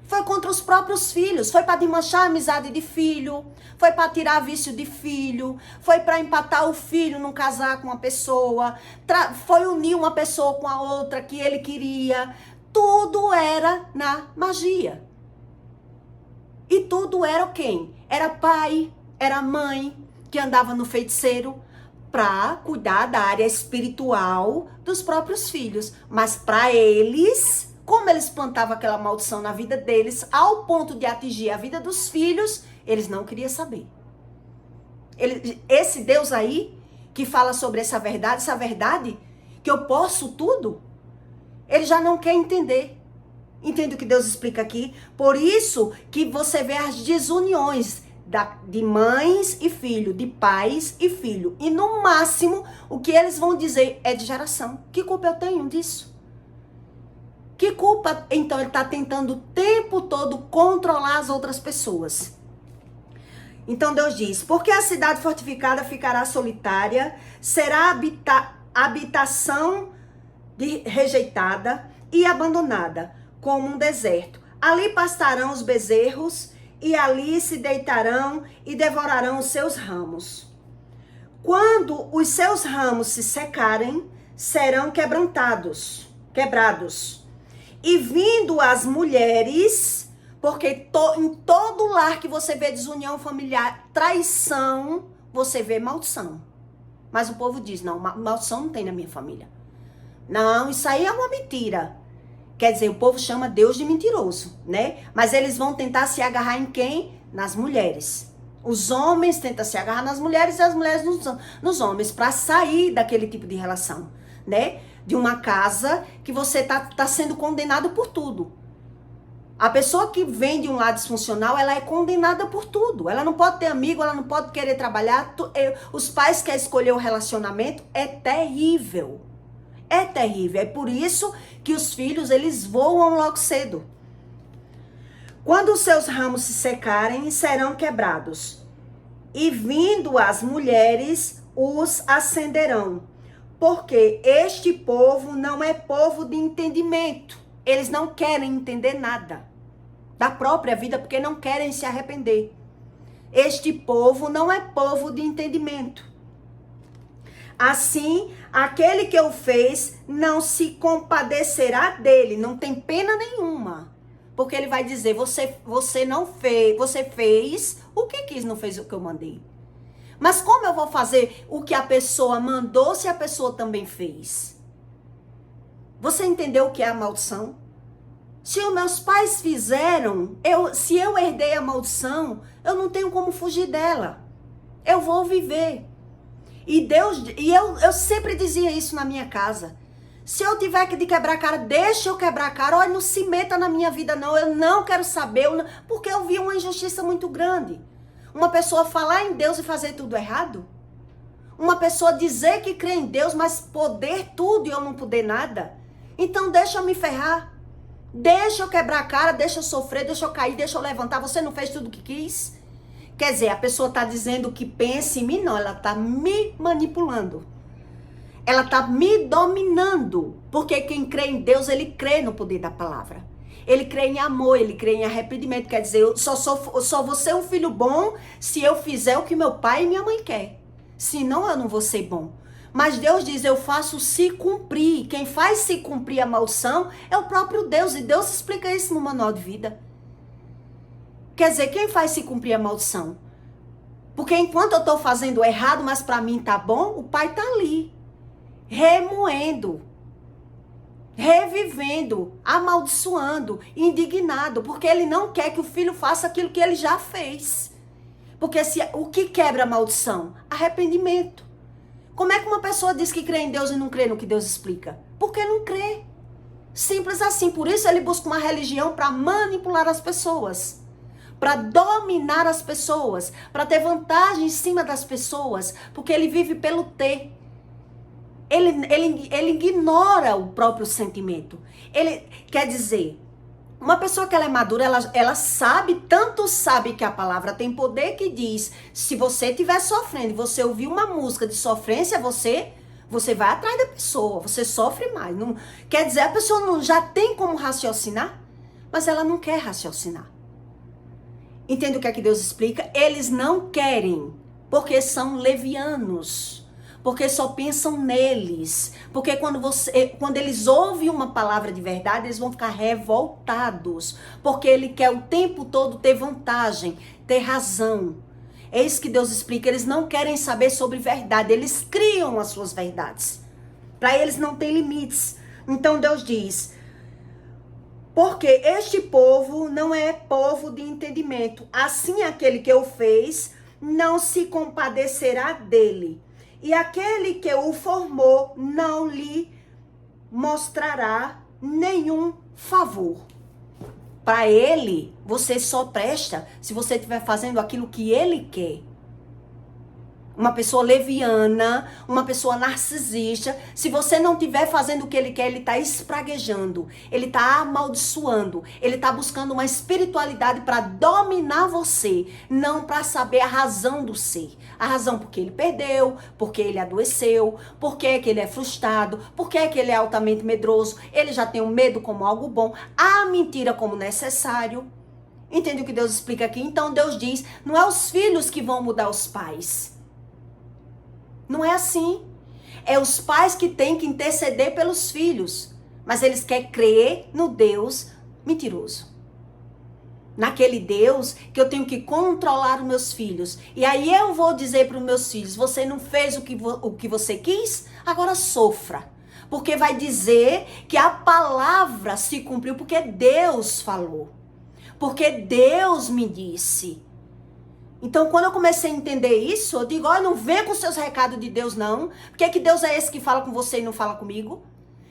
Foi contra os próprios filhos, foi para desmanchar a amizade de filho, foi para tirar vício de filho, foi para empatar o filho num casar com uma pessoa, foi unir uma pessoa com a outra que ele queria. Tudo era na magia. E tudo era quem? Era pai, era mãe que andava no feiticeiro para cuidar da área espiritual dos próprios filhos. Mas para eles, como eles plantavam aquela maldição na vida deles, ao ponto de atingir a vida dos filhos, eles não queriam saber. Esse Deus aí, que fala sobre essa verdade, que eu posso tudo, ele já não quer entender. Entende o que Deus explica aqui? Por isso que você vê as desuniões de mães e filho, de pais e filho. E no máximo, o que eles vão dizer é de geração. Que culpa eu tenho disso? Que culpa? Então ele está tentando o tempo todo controlar as outras pessoas. Então Deus diz, porque a cidade fortificada ficará solitária, será habitação rejeitada e abandonada, como um deserto. Ali pastarão os bezerros e ali se deitarão e devorarão os seus ramos. Quando os seus ramos se secarem, serão quebrados. E vindo as mulheres, Porque em todo lar que você vê desunião familiar, traição, você vê maldição. Mas o povo diz, não, maldição não tem na minha família. Não, isso aí é uma mentira. Quer dizer, o povo chama Deus de mentiroso, né? Mas eles vão tentar se agarrar em quem? Nas mulheres. Os homens tentam se agarrar nas mulheres e as mulheres nos homens, para sair daquele tipo de relação, né? De uma casa que você tá sendo condenado por tudo. A pessoa que vem de um lado disfuncional, ela é condenada por tudo. Ela não pode ter amigo, ela não pode querer trabalhar. Os pais querem escolher o relacionamento, é terrível. É terrível. É por isso que os filhos, eles voam logo cedo. Quando os seus ramos se secarem, serão quebrados. E vindo as mulheres, os acenderão. Porque este povo não é povo de entendimento. Eles não querem entender nada da própria vida, porque não querem se arrepender. Este povo não é povo de entendimento. Assim, aquele que o fez não se compadecerá dele, não tem pena nenhuma. Porque ele vai dizer, você não fez, você fez o que quis, não fez o que eu mandei. Mas como eu vou fazer o que a pessoa mandou se a pessoa também fez? Você entendeu o que é a maldição? Se os meus pais fizeram, se eu herdei a maldição, eu não tenho como fugir dela. Eu vou viver. E eu sempre dizia isso na minha casa. Se eu tiver que quebrar a cara, deixa eu quebrar a cara. Olha, não se meta na minha vida não. Eu não quero saber, porque eu vi uma injustiça muito grande. Uma pessoa falar em Deus e fazer tudo errado. Uma pessoa dizer que crê em Deus, mas poder tudo e eu não poder nada. Então deixa eu me ferrar. Deixa eu quebrar a cara, deixa eu sofrer, deixa eu cair, deixa eu levantar. Você não fez tudo o que quis? Quer dizer, a pessoa está dizendo que pensa em mim, não. Ela está me manipulando. Ela está me dominando. Porque quem crê em Deus, ele crê no poder da palavra. Ele crê em amor, ele crê em arrependimento. Quer dizer, eu só vou ser um filho bom se eu fizer o que meu pai e minha mãe querem. Senão eu não vou ser bom. Mas Deus diz, eu faço se cumprir. Quem faz se cumprir a maldição é o próprio Deus. E Deus explica isso no manual de vida. Quer dizer, quem faz se cumprir a maldição? Porque enquanto eu estou fazendo errado, mas para mim tá bom, o pai tá ali. Remoendo. Revivendo. Amaldiçoando. Indignado. Porque ele não quer que o filho faça aquilo que ele já fez. Porque o que quebra a maldição? Arrependimento. Como é que uma pessoa diz que crê em Deus e não crê no que Deus explica? Porque não crê. Simples assim. Por isso ele busca uma religião para manipular as pessoas. Para dominar as pessoas. Para ter vantagem em cima das pessoas. Porque ele vive pelo ter. Ele ignora o próprio sentimento. Ele quer dizer... Uma pessoa que ela é madura, ela sabe, tanto sabe que a palavra tem poder que diz, se você estiver sofrendo e você ouvir uma música de sofrência, você vai atrás da pessoa, você sofre mais. Não, quer dizer, a pessoa não, já tem como raciocinar, mas ela não quer raciocinar. Entende o que é que Deus explica? Eles não querem, porque são levianos. Porque só pensam neles. Porque quando eles ouvem uma palavra de verdade, eles vão ficar revoltados. Porque ele quer o tempo todo ter vantagem, ter razão. É isso que Deus explica. Eles não querem saber sobre verdade. Eles criam as suas verdades. Para eles não tem limites. Então Deus diz... Porque este povo não é povo de entendimento. Assim aquele que o fez não se compadecerá dele. E aquele que o formou não lhe mostrará nenhum favor. Para ele, você só presta se você estiver fazendo aquilo que ele quer. Uma pessoa leviana, uma pessoa narcisista, se você não estiver fazendo o que ele quer, ele está espraguejando, ele está amaldiçoando, ele está buscando uma espiritualidade para dominar você, não para saber a razão do ser. A razão porque ele perdeu, porque ele adoeceu, porque é que ele é frustrado, porque é que ele é altamente medroso, ele já tem o medo como algo bom, a mentira como necessário. Entende o que Deus explica aqui? Então Deus diz, não é os filhos que vão mudar os pais. Não é assim. É os pais que têm que interceder pelos filhos. Mas eles querem crer no Deus mentiroso. naquele Deus que eu tenho que controlar os meus filhos. E aí eu vou dizer para os meus filhos, você não fez o que você quis, agora sofra. Porque vai dizer que a palavra se cumpriu, porque Deus falou. Porque Deus me disse. Então, quando eu comecei a entender isso, eu digo, olha, não vem com seus recados de Deus, não. Porque que Deus é esse que fala com você e não fala comigo?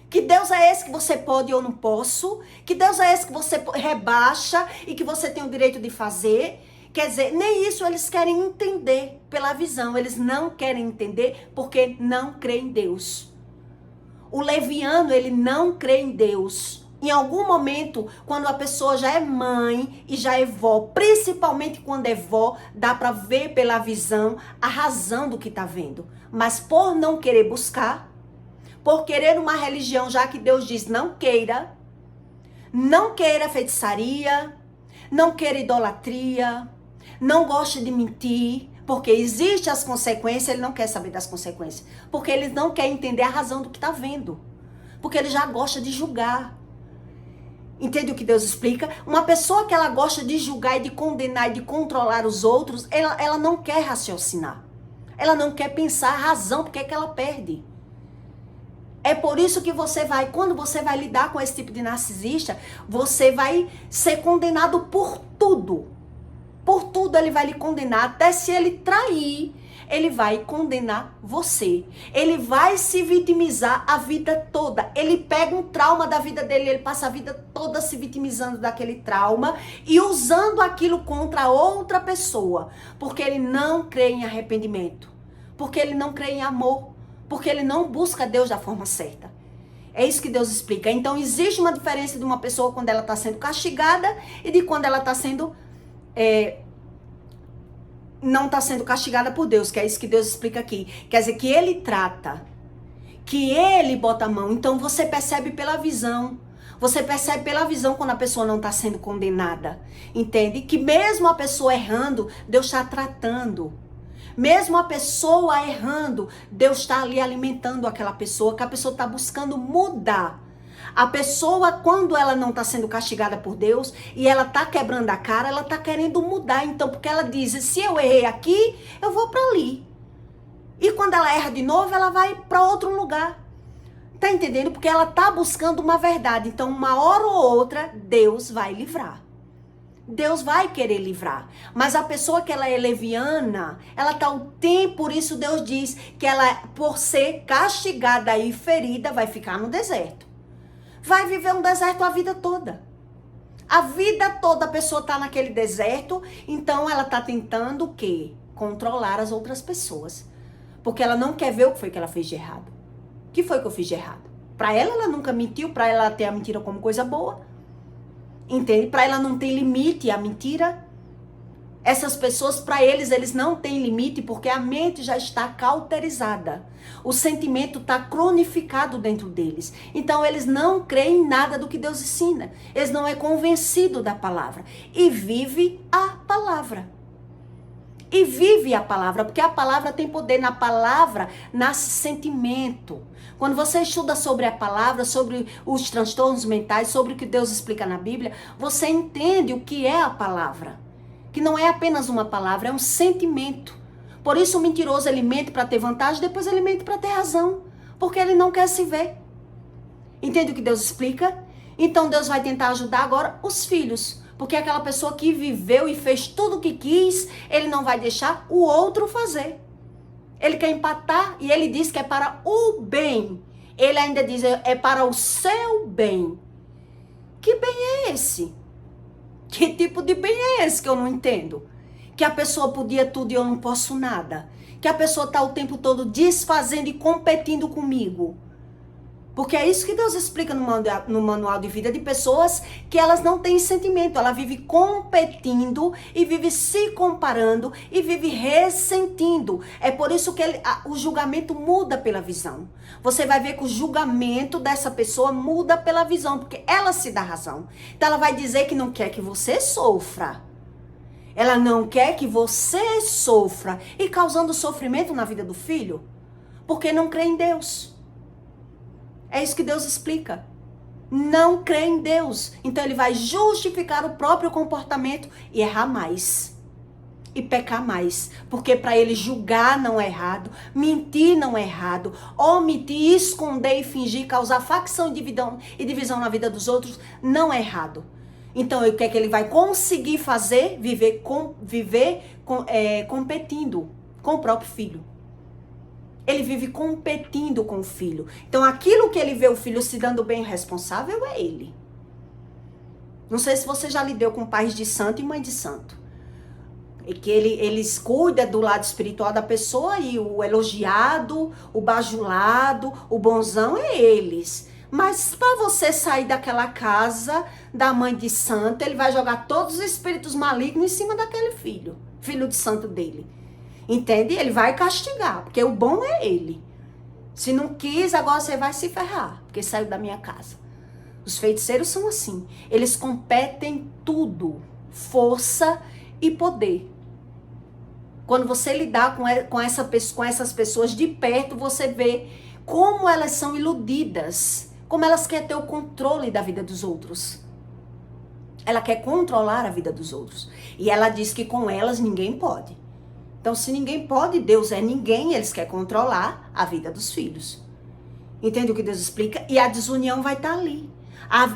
Que Deus é esse que você pode e eu não posso? Que Deus é esse que você rebaixa e que você tem o direito de fazer? Quer dizer, nem isso eles querem entender pela visão. Eles não querem entender porque não creem em Deus. O leviano, ele não crê em Deus. Em algum momento, quando a pessoa já é mãe e já é vó, principalmente quando é vó, dá para ver pela visão a razão do que tá vendo. Mas por não querer buscar, por querer uma religião, já que Deus diz não queira feitiçaria, não queira idolatria, não goste de mentir, porque existem as consequências, ele não quer saber das consequências, porque ele não quer entender a razão do que tá vendo, porque ele já gosta de julgar. Entende o que Deus explica? Uma pessoa que ela gosta de julgar e de condenar e de controlar os outros, ela não quer raciocinar. Ela não quer pensar a razão porque é que ela perde. É por isso que quando você vai lidar com esse tipo de narcisista, você vai ser condenado por tudo. Por tudo ele vai lhe condenar, até se ele trair, ele vai condenar você. Ele vai se vitimizar a vida toda. Ele pega um trauma da vida dele, ele passa a vida toda se vitimizando daquele trauma e usando aquilo contra outra pessoa. Porque ele não crê em arrependimento. Porque ele não crê em amor. Porque ele não busca Deus da forma certa. É isso que Deus explica. Então existe uma diferença de uma pessoa quando ela está sendo castigada e de quando ela está sendo... não está sendo castigada por Deus, que é isso que Deus explica aqui. Quer dizer, que ele trata, que ele bota a mão. Então você percebe pela visão. Você percebe pela visão quando a pessoa não está sendo condenada. Entende? Que mesmo a pessoa errando, Deus está tratando. Mesmo a pessoa errando, Deus está ali alimentando aquela pessoa, que a pessoa está buscando mudar. A pessoa, quando ela não está sendo castigada por Deus e ela está quebrando a cara, ela está querendo mudar. Então, porque ela diz, se eu errei aqui, eu vou para ali. E quando ela erra de novo, ela vai para outro lugar. Tá entendendo? Porque ela está buscando uma verdade. Então, uma hora ou outra, Deus vai livrar. Deus vai querer livrar. Mas a pessoa que ela é leviana, ela está o tempo, por isso Deus diz que ela, por ser castigada e ferida, vai ficar no deserto. Vai viver um deserto a vida toda. A vida toda a pessoa está naquele deserto, então ela está tentando o quê? Controlar as outras pessoas. Porque ela não quer ver o que foi que ela fez de errado. O que foi que eu fiz de errado? Para ela nunca mentiu, para ela ter a mentira como coisa boa. Entende? Para ela não tem limite a mentira. Essas pessoas, para eles não têm limite porque a mente já está cauterizada. O sentimento está cronificado dentro deles. Então, eles não creem em nada do que Deus ensina. Eles não é convencido da palavra. E vive a palavra. E vive a palavra, porque a palavra tem poder. Na palavra nasce sentimento. Quando você estuda sobre a palavra, sobre os transtornos mentais, sobre o que Deus explica na Bíblia, você entende o que é a palavra. Que não é apenas uma palavra, é um sentimento. Por isso o mentiroso ele mente para ter vantagem, depois ele mente para ter razão. Porque ele não quer se ver. Entende o que Deus explica? Então Deus vai tentar ajudar agora os filhos. Porque aquela pessoa que viveu e fez tudo o que quis, ele não vai deixar o outro fazer. Ele quer empatar e ele diz que é para o bem. Ele ainda diz, é para o seu bem. Que bem é esse? Que tipo de bem é esse que eu não entendo? Que a pessoa podia tudo e eu não posso nada. Que a pessoa está o tempo todo desfazendo e competindo comigo. Porque é isso que Deus explica no manual de vida de pessoas que elas não têm sentimento. Ela vive competindo e vive se comparando e vive ressentindo. É por isso que o julgamento muda pela visão. Você vai ver que o julgamento dessa pessoa muda pela visão, porque ela se dá razão. Então ela vai dizer que não quer que você sofra. Ela não quer que você sofra e causando sofrimento na vida do filho, porque não crê em Deus. É isso que Deus explica. não crê em Deus. Então ele vai justificar o próprio comportamento e errar mais. E pecar mais. Porque para ele julgar não é errado, mentir não é errado, omitir, esconder e fingir, causar facção e divisão na vida dos outros não é errado. Então o que é que ele vai conseguir fazer? Viver competindo com o próprio filho. Ele vive competindo com o filho. Então aquilo que ele vê o filho se dando bem responsável é ele. Não sei se você já lidou com pais de santo e mãe de santo. E que eles cuidam do lado espiritual da pessoa e o elogiado, o bajulado, o bonzão é eles. Mas para você sair daquela casa da mãe de santo, ele vai jogar todos os espíritos malignos em cima daquele filho de santo dele. Entende? Ele vai castigar, porque o bom é ele. Se não quis, agora você vai se ferrar, porque saiu da minha casa. Os feiticeiros são assim. Eles competem tudo, força e poder. Quando você lidar com essas pessoas de perto, você vê como elas são iludidas, como elas querem ter o controle da vida dos outros. Ela quer controlar a vida dos outros. E ela diz que com elas ninguém pode. Então, se ninguém pode, Deus é ninguém, eles querem controlar a vida dos filhos. Entende o que Deus explica? E a desunião vai estar ali.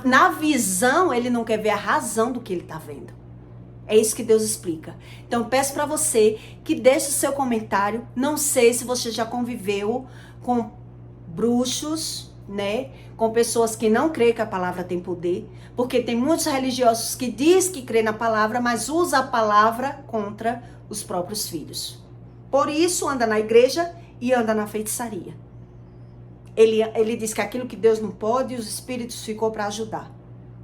Na visão, ele não quer ver a razão do que ele está vendo. É isso que Deus explica. Então, peço para você que deixe o seu comentário. Não sei se você já conviveu com bruxos, né? Com pessoas que não creem que a palavra tem poder. Porque tem muitos religiosos que dizem que crê na palavra, mas usa a palavra contra os próprios filhos. Por isso, anda na igreja e anda na feitiçaria. Ele diz que aquilo que Deus não pode, os espíritos ficou para ajudar.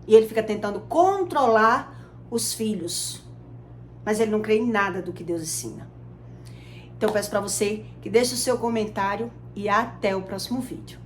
E ele fica tentando controlar os filhos. Mas ele não crê em nada do que Deus ensina. Então, eu peço para você que deixe o seu comentário e até o próximo vídeo.